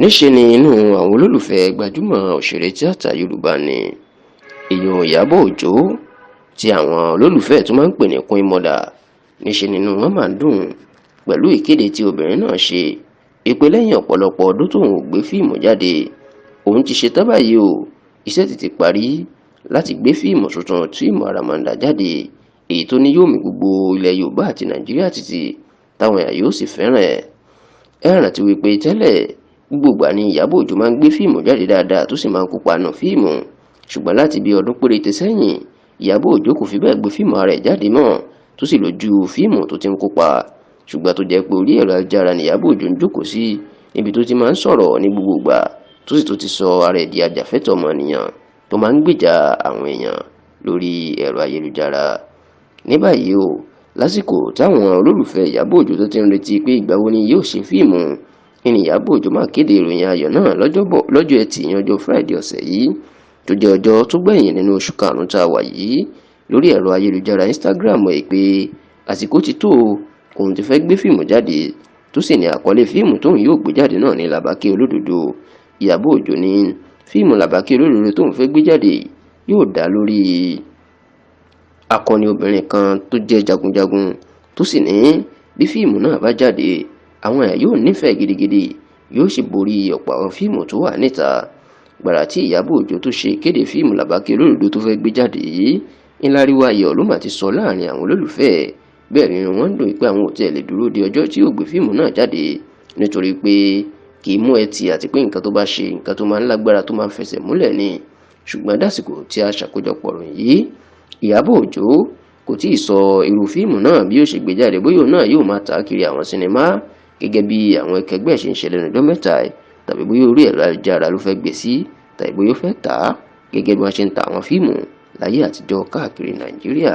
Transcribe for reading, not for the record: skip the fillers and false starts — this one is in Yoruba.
níṣe ni inú àwọn olólùfẹ́ gbajúmọ̀ òṣèré tíátà Yorùbá ni èèyàn Ìyábọ̀ Òjó tí àwọn olólùfẹ́ tó máa ń pè ní Queen Mother. níṣe nínú wọn máa ń dùn pẹ̀lú ìkéde tí obìnrin náà ṣe ìpè lẹ́yìn ọ̀pọ̀lọpọ̀ ọdún tóun ò gbé fíìmù jáde. òun ti ṣe tán báyìí o, iṣẹ́ ti parí láti gbé fíìmù tuntun, fíìmù àràmàǹdà jáde èyí tó ní yóò mì gbogbo ilẹ̀ Yorùbá àti Nàìjíríà títì táwọn èèyàn yóò sì fẹ́ràn ẹ̀. ẹ rántí wípé tẹ́lẹ̀ gbogbo ìgbà ni Ìyábọ̀ Òjó máa ń gbé fíìmù jáde dáadáa tó sì máa ń kópa nù fíìmù, ṣùgbọ́n láti bí ọdún péréte sẹ́yìn Ìyábọ̀ Òjó kò fi bẹ́ẹ̀ gbé fíìmù ara ẹ̀ jáde mọ́ tó sì lójú fíìmù tó ti ń kópa. ṣùgbọ́n tó jẹ́ pé orí ẹ̀rọ ayélujára ni Ìyábọ̀ Òjó ń jókòó sí níbi tó ti máa ń sọ̀rọ̀ ní gbogbo ìgbà tó sì tó ti sọ ara ẹ̀ di ajàfẹ́tọ̀ọ́ ọmọnìyàn tó máa ń gbèjà àwọn èèyàn lórí ẹ̀rọ ayélujára. ní báyìí o, lásìkò táwọn olólùfẹ́ Ìyábọ̀ Òjó tó ti ń retí pé ìgbà wo ni yóò ṣe fíìmù, Ìyábọ̀ Òjó máa kéde ìròyìn ayọ̀ náà lọ́jọ́ Ẹtì ìyẹn ọjọ́ Friday ọ̀sẹ̀ yìí tó jẹ́ ọjọ́ tó gbẹ̀yìn nínú oṣù karùn-ún tá a wà yìí. lórí ẹ̀rọ ayélujára Instagram ẹ̀ pé àsìkò ti tó òun ti fẹ́ gbé fíìmù jáde tó sì ní àkọlé fíìmù tóun yóò gbé jáde náà ní Làbákẹ́ Olódodo. Ìyábọ̀ Òjó ní fíìmù Làbákẹ́ Olódodo tóun fẹ́ gbé jáde yóò dá lórí akọni obìnrin kan tó jẹ́ jagunjagun tó sì ní bí fíìmù náà bá jáde àwọn èèyàn yóò nífẹ̀ẹ́ gidigidi yóò sì borí ọ̀pọ̀ àwọn fíìmù tó wà níta. gbàrà tí Ìyábọ̀ Òjó tó ṣe ìkéde fíìmù Làbákẹ́ Olódodo tó fẹ́ gbé jáde yìí, ńláríwá ayọ̀ ló mà ti sọ láàrin àwọn olólùfẹ́. bẹ́ẹ̀ ni wọ́n ń dùn pé àwọn ò tiẹ̀ lè dúró de ọjọ́ tí yóò gbé fíìmù náà jáde nítorí pé kì í mú ẹtì àti pé nǹkan tó bá ṣe nǹkan tó máa ń lágbára tó máa ń fẹsẹ̀ múlẹ̀ ni. ṣùgbọ́n dásìkò tí a ṣàkójọpọ̀ ròyìn yìí, Ìyábọ̀ Òjó kò tí ì sọ irú fíìmù náà bí ó ṣe gbé jáde, bóyá òun náà yóò máa tà kiri àwọn sinimá gẹ́gẹ́ bí àwọn ẹkẹgbẹ́ ṣe ń ṣe lẹ́nu ọjọ́ mẹ́ta tàbí bóyá orí ẹ̀rọ ayélujára ló fẹ́ gbé sí tàbí bóyá ó fẹ́ tà á gẹ́gẹ́ bí wọ́n ṣe ń ta àwọn fíìmù láyé àtijọ́ káàkiri Nàìjíríà.